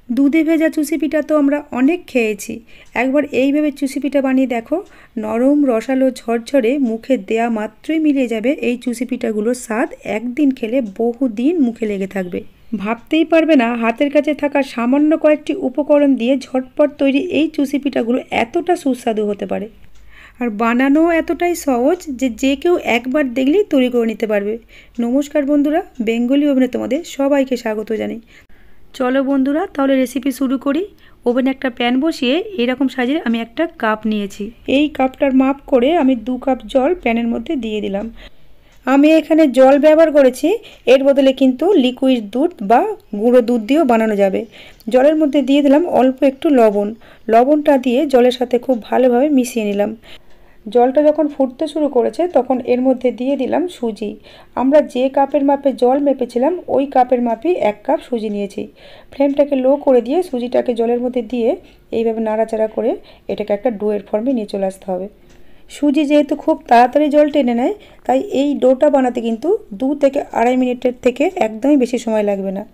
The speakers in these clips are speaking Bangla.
দুধে ভেজা চুষি পিঠা তো আমরা অনেক খেয়েছি। একবার এইভাবে চুষি পিঠা বানিয়ে দেখো, নরম রসালো ঝরঝরে, মুখে দেয়া মাত্রই মিলিয়ে যাবে এই চুষি পিঠাগুলোর স্বাদ। একদিন খেলে বহুদিন মুখে লেগে থাকবে। ভাবতেই পারবে না হাতের কাছে থাকা সামান্য কয়েকটি উপকরণ দিয়ে ঝটপট তৈরি এই চুষি পিঠাগুলো এতটা সুস্বাদু হতে পারে। আর বানানো এতটাই সহজ যে যে কেউ একবার দেখলেই তৈরি করে নিতে পারবে। নমস্কার বন্ধুরা, বেঙ্গলি ওভেনে তোমাদের সবাইকে স্বাগত জানাই। চলো বন্ধুরা, তাহলে রেসিপি শুরু করি। ওভেনে একটা প্যান বসিয়ে এরকম সাইজের আমি একটা কাপ নিয়েছি। এই কাপটার মাপ করে আমি 2 কাপ জল প্যানের মধ্যে দিয়ে দিলাম। আমি এখানে জল ব্যবহার করেছি, এর বদলে কিন্তু লিকুইড দুধ বা গুঁড়ো দুধ দিয়েও বানানো যাবে। জলের মধ্যে দিয়ে দিলাম অল্প একটু লবণ। লবণটা দিয়ে জলের সাথে খুব ভালোভাবে মিশিয়ে নিলাম। জলটা যখন ফুটতে শুরু করেছে তখন এর মধ্যে দিয়ে দিলাম সুজি। আমরা যে কাপের মাপে জল মেপেছিলাম ওই কাপের মাপেই 1 কাপ সুজি নিয়েছি। ফ্লেমটাকে লো করে দিয়ে সুজিটাকে জলের মধ্যে দিয়ে এইভাবে নাড়াচাড়া করে এটাকে একটা ডোয়ের ফর্মে নিয়ে চলে আসতে হবে। সুজি যেহেতু খুব তাড়াতাড়ি জল টেনে নেয়, তাই এই ডোটা বানাতে কিন্তু 2 থেকে 2.5 মিনিটের থেকে একদমই বেশি সময় লাগবে না।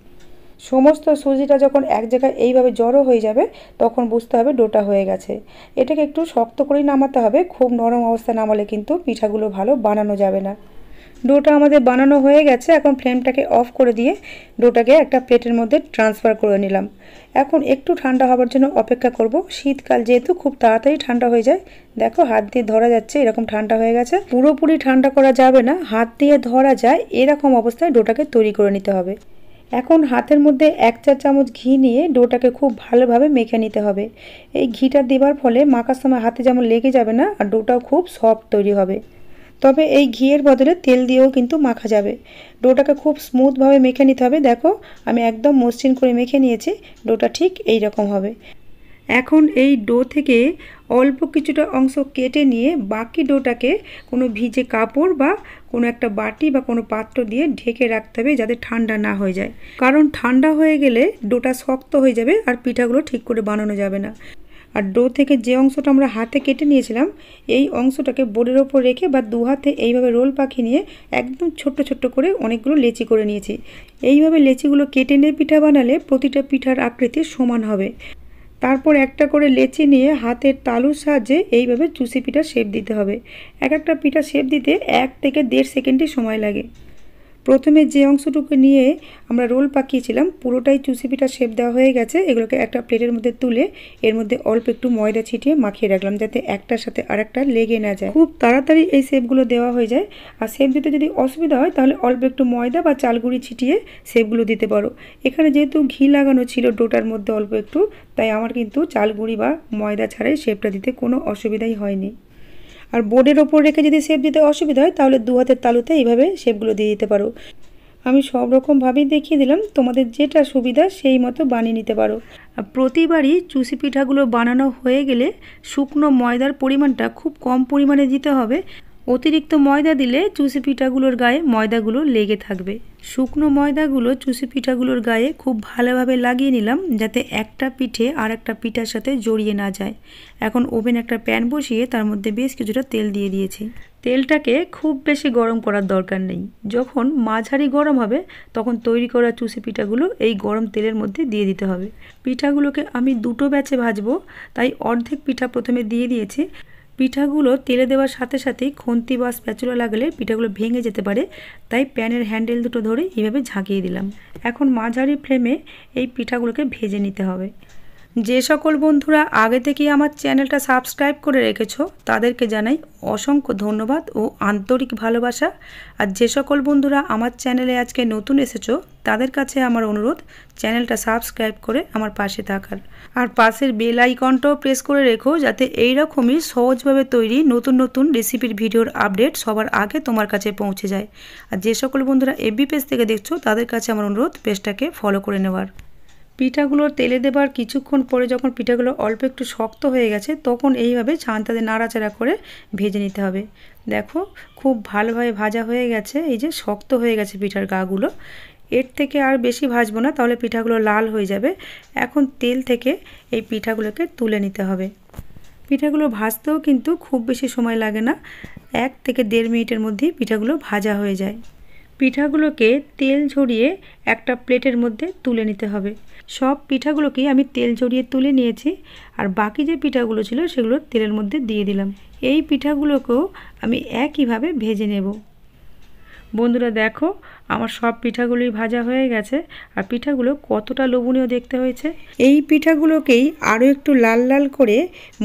সমস্ত সুজিটা যখন এক জায়গায় এইভাবে জড়ো হয়ে যাবে তখন বুঝতে হবে ডোটা হয়ে গেছে। এটাকে একটু শক্ত করেই নামাতে হবে, খুব নরম অবস্থায় নামালে কিন্তু পিঠাগুলো ভালো বানানো যাবে না। ডোটা আমাদের বানানো হয়ে গেছে। এখন ফ্লেমটাকে অফ করে দিয়ে ডোটাকে একটা প্লেটের মধ্যে ট্রান্সফার করে নিলাম। এখন একটু ঠান্ডা হওয়ার জন্য অপেক্ষা করব। শীতকাল যেহেতু খুব তাড়াতাড়ি ঠান্ডা হয়ে যায়। দেখো হাত দিয়ে ধরা যাচ্ছে এরকম ঠান্ডা হয়ে গেছে। পুরোপুরি ঠান্ডা করা যাবে না, হাত দিয়ে ধরা যায় এরকম অবস্থায় ডোটাকে তৈরি করে নিতে হবে। এখন হাতের মধ্যে 1 চা চামচ ঘি নিয়ে ডোটাকে খুব ভালোভাবে মেখে নিতে হবে। এই ঘিটা দেওয়ার ফলে মাখার সময় হাতে যেমন লেগে যাবে না, আর ডোটাও খুব সফট তৈরি হবে। তবে এই ঘিয়ের বদলে তেল দিয়েও কিন্তু মাখা যাবে। ডোটাকে খুব স্মুথভাবে মেখে নিতে হবে। দেখো আমি একদম মসৃণ করে মেখে নিয়েছি। ডোটা ঠিক এই রকম হবে। এখন এই ডো থেকে অল্প কিছুটা অংশ কেটে নিয়ে বাকি ডোটাকে কোনো ভিজে কাপড় বা কোনো একটা বাটি বা কোনো পাত্র দিয়ে ঢেকে রাখতে হবে যাতে ঠান্ডা না হয়ে যায়। কারণ ঠান্ডা হয়ে গেলে ডোটা শক্ত হয়ে যাবে আর পিঠাগুলো ঠিক করে বানানো যাবে না। আর ডো থেকে যে অংশটা আমরা হাতে কেটে নিয়েছিলাম এই অংশটাকে বোর্ডের ওপর রেখে বা 2 হাতে এইভাবে রোল পাকিয়ে নিয়ে একদম ছোট্ট ছোট্ট করে অনেকগুলো লেচি করে নিয়েছি। এইভাবে লেচিগুলো কেটে নিয়ে পিঠা বানালে প্রতিটা পিঠার আকৃতি সমান হবে। তারপর একটা করে লেচি নিয়ে হাতের তালুর সাহায্যে এইভাবে চুষি পিঠা শেপ দিতে হবে। এক একটা পিঠা শেপ দিতে 1 থেকে 1.5 সেকেন্ডই সময় লাগে। প্রথমে যে অংশটুকু নিয়ে আমরা রোল পাকিয়েছিলাম পুরোটাই চুষি পিঠা শেপ দেওয়া হয়ে গেছে। এগুলোকে একটা প্লেটের মধ্যে তুলে এর মধ্যে অল্প একটু ময়দা ছিটিয়ে মাখিয়ে রাখলাম যাতে একটার সাথে আরেকটা লেগে না যায়। খুব তাড়াতাড়ি এই শেপগুলো দেওয়া হয়ে যায়। আর শেপ দিতে যদি অসুবিধা হয় তাহলে অল্প একটু ময়দা বা চালগুঁড়ি ছিটিয়ে শেপগুলো দিতে পারো। এখানে যেহেতু ঘি লাগানো ছিল ডোটার মধ্যে অল্প একটু, তাই আমার কিন্তু চালগুঁড়ি বা ময়দা ছাড়াই শেপটা দিতে কোনো অসুবিধাই হয়নি। আর বোর্ডের ওপর রেখে যদি শেপ দিতে অসুবিধা হয় তাহলে 2 হাতের তালুতে এইভাবে শেপগুলো দিয়ে দিতে পারো। আমি সব রকমভাবেই দেখিয়ে দিলাম, তোমাদের যেটা সুবিধা সেই মতো বানিয়ে নিতে পারো। আর প্রতিবারই চুষি পিঠাগুলো বানানো হয়ে গেলে শুকনো ময়দার পরিমাণটা খুব কম পরিমাণে দিতে হবে। অতিরিক্ত ময়দা দিলে চুষি পিঠাগুলোর গায়ে ময়দাগুলো লেগে থাকবে। শুকনো ময়দাগুলো চুষি পিঠাগুলোর গায়ে খুব ভালোভাবে লাগিয়ে নিলাম যাতে একটা পিঠে আর একটা পিঠার সাথে জড়িয়ে না যায়। এখন ওভেনে একটা প্যান বসিয়ে তার মধ্যে বেশ কিছুটা তেল দিয়ে দিয়েছি। তেলটাকে খুব বেশি গরম করার দরকার নেই। যখন মাঝারি গরম হবে তখন তৈরি করা চুষি পিঠাগুলো এই গরম তেলের মধ্যে দিয়ে দিতে হবে। পিঠাগুলোকে আমি 2টো ব্যাচে ভাজবো, তাই অর্ধেক পিঠা প্রথমে দিয়ে দিয়েছি। পিঠাগুলো তেলে দেওয়ার সাথে সাথেই খুন্তি বা স্প্যাচুলা লাগলে পিঠাগুলো ভেঙে যেতে পারে, তাই প্যানের হ্যান্ডেল দুটো ধরে এইভাবে ঝাঁকিয়ে দিলাম। এখন মাঝারি ফ্লেমে এই পিঠাগুলোকে ভেজে নিতে হবে। যে সকল বন্ধুরা আগে থেকেই আমার চ্যানেলটা সাবস্ক্রাইব করে রেখেছো তাদেরকে জানাই অসংখ্য ধন্যবাদ ও আন্তরিক ভালোবাসা। আর যে সকল বন্ধুরা আমার চ্যানেলে আজকে নতুন এসেছো তাদের কাছে আমার অনুরোধ চ্যানেলটা সাবস্ক্রাইব করে আমার পাশে থাকার। আর পাশের বেল আইকনটাও প্রেস করে রেখো যাতে এই রকমই সহজভাবে তৈরি নতুন নতুন রেসিপির ভিডিওর আপডেট সবার আগে তোমার কাছে পৌঁছে যায়। আর যে সকল বন্ধুরা এফবি পেজ থেকে দেখছো তাদের কাছে আমার অনুরোধ পেজটাকে ফলো করে নেওয়ার। পিঠাগুলো তেলে দেবার কিছুক্ষণ পরে যখন পিঠাগুলো অল্প একটু শক্ত হয়ে গেছে তখন এইভাবে ছানটাতে নাড়াচাড়া করে ভেজে নিতে হবে। দেখো খুব ভালোভাবে ভাজা হয়ে গেছে, এই যে শক্ত হয়ে গেছে পিঠার গাগুলো। এর থেকে আর বেশি ভাজবো না, তাহলে পিঠাগুলো লাল হয়ে যাবে। এখন তেল থেকে এই পিঠাগুলোকে তুলে নিতে হবে। পিঠাগুলো ভাজতেও কিন্তু খুব বেশি সময় লাগে না, 1 থেকে 1.5 মিনিটের মধ্যেই পিঠাগুলো ভাজা হয়ে যায়। পিঠাগুলোকে তেল ঝরিয়ে একটা প্লেটের মধ্যে তুলে নিতে হবে। সব পিঠাগুলোকেই আমি তেল ঝরিয়ে তুলে নিয়েছি, আর বাকি যে পিঠাগুলো ছিল সেগুলো তেলের মধ্যে দিয়ে দিলাম। এই পিঠাগুলোকেও আমি একইভাবে ভেজে নেব। বন্ধুরা দেখো, আমার সব পিঠাগুলোই ভাজা হয়ে গেছে, আর পিঠাগুলো কতটা লোভনীয় দেখতে হয়েছে। এই পিঠাগুলোকেই আরও একটু লাল লাল করে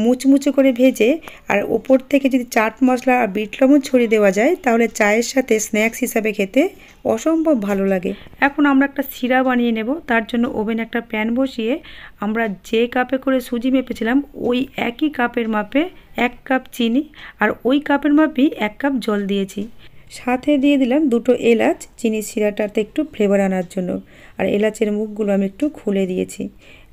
মুচমুচে করে ভেজে আর ওপর থেকে যদি চাট মশলা আর বিট লবণ ছড়িয়ে দেওয়া যায় তাহলে চায়ের সাথে স্ন্যাক্স হিসাবে খেতে অসম্ভব ভালো লাগে। এখন আমরা একটা সিরা বানিয়ে নেব। তার জন্য ওভেনে একটা প্যান বসিয়ে আমরা যে কাপে করে সুজি মেপেছিলাম ওই একই কাপের মাপে 1 কাপ চিনি আর ওই কাপের মাপেই 1 কাপ জল দিয়েছি। সাথে দিয়ে দিলাম 2টো এলাচ চিনির শিরাটাতে একটু ফ্লেভার আনার জন্য, আর এলাচের মুখগুলো আমি একটু খুলে দিয়েছি।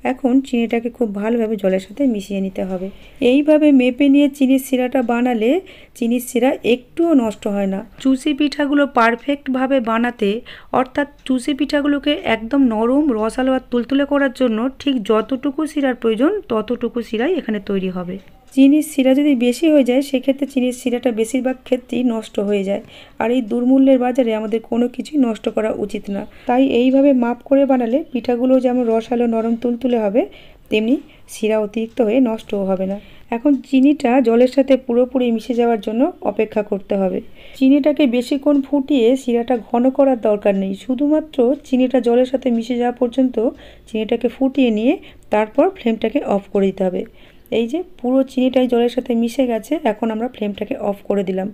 এখন চিনিটাকে খুব ভালোভাবে জলের সাথে মিশিয়ে নিতে হবে। এইভাবে মেপে নিয়ে চিনির শিরাটা বানালে চিনির শিরা একটুও নষ্ট হয় না। চুষি পিঠাগুলো পারফেক্টভাবে বানাতে, অর্থাৎ চুষি পিঠাগুলোকে একদম নরম রসালো আর তুলতুলে করার জন্য ঠিক যতটুকু শিরার প্রয়োজন ততটুকু শিরাই এখানে তৈরি হবে। চিনির শিরা যদি বেশি হয়ে যায় সেক্ষেত্রে চিনির শিরাটা বেশিরভাগ ক্ষেত্রেই নষ্ট হয়ে যায়, আর এই দুর্মূল্যের বাজারে আমাদের কোনো কিছুই নষ্ট করা উচিত না। তাই এইভাবে মাপ করে বানালে পিঠাগুলো যেমন রসালো নরম তুলতুলে হবে, তেমনি শিরা অতিরিক্ত হয়ে নষ্টও হবে না। এখন চিনিটা জলের সাথে পুরোপুরি মিশে যাওয়ার জন্য অপেক্ষা করতে হবে। চিনিটাকে বেশিক্ষণ ফুটিয়ে শিরাটা ঘন করার দরকার নেই, শুধুমাত্র চিনিটা জলের সাথে মিশে যাওয়া পর্যন্ত চিনিটাকে ফুটিয়ে নিয়ে তারপর ফ্লেমটাকে অফ করে দিতে হবে। এই যে পুরো চিনিটাই জলের সাথে মিশে গেছে, এখন আমরা ফ্লেমটাকে অফ করে দিলাম।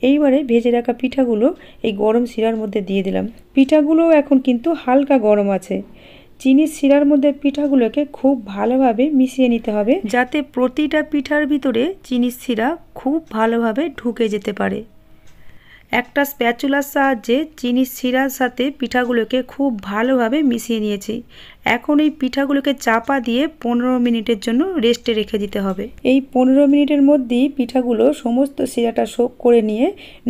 এইবারে ভেজে রাখা পিঠাগুলো এই গরম শিরার মধ্যে দিয়ে দিলাম। পিঠাগুলো এখন কিন্তু হালকা গরম আছে। চিনির শিরার মধ্যে পিঠাগুলোকে খুব ভালোভাবে মিশিয়ে নিতে হবে, যাতে প্রতিটা পিঠার ভিতরে চিনির শিরা খুব ভালোভাবে ঢুকে যেতে পারে। একটা স্প্যাচুলার সাহায্যে চিনির শিরার সাথে পিঠাগুলোকে খুব ভালোভাবে মিশিয়ে নিয়েছি। এখন এই পিঠাগুলোকে চাপা দিয়ে 15 মিনিটের জন্য রেস্টে রেখে দিতে হবে। এই 15 মিনিটের মধ্যেই পিঠাগুলো সমস্ত শিরাটা শোক করে নিয়ে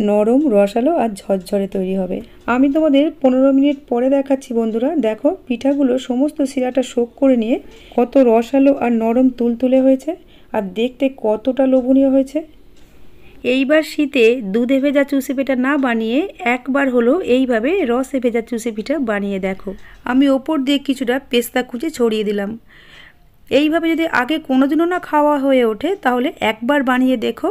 নরম রসালো আর ঝরঝরে তৈরি হবে। আমি তোমাদের 15 মিনিট পরে দেখাচ্ছি। বন্ধুরা দেখো, পিঠাগুলো সমস্ত শিরাটা শোক করে নিয়ে কত রসালো আর নরম তুলতুলে হয়েছে, আর দেখতে কতটা লোভনীয় হয়েছে। এইবার শীতে দুধে ভেজা চুষি পিঠা না বানিয়ে একবার হলো এইভাবে রসে ভেজা চুষি পিঠা বানিয়ে দেখো। আমি ওপর দিয়ে কিছুটা পেস্তা কুচি ছড়িয়ে দিলাম। এইভাবে যদি আগে কোনোদিনও না খাওয়া হয়ে ওঠে তাহলে একবার বানিয়ে দেখো,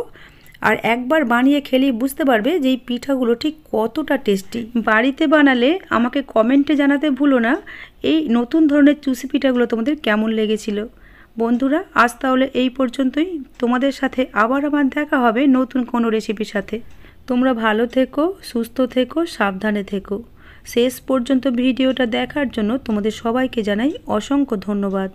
আর একবার বানিয়ে খেলেই বুঝতে পারবে যে এই পিঠাগুলো ঠিক কতটা টেস্টি। বাড়িতে বানালে আমাকে কমেন্টে জানাতে ভুলো না এই নতুন ধরনের চুষি পিঠাগুলো তোমাদের কেমন লেগেছিল। বন্ধুরা আজ তাহলে এই পর্যন্তই। তোমাদের সাথে আবার আমার দেখা হবে নতুন কোনো রেসিপির সাথে। তোমরা ভালো থেকো, সুস্থ থেকো, সাবধানে থেকো। শেষ পর্যন্ত ভিডিওটা দেখার জন্য তোমাদের সবাইকে জানাই অসংখ্য ধন্যবাদ।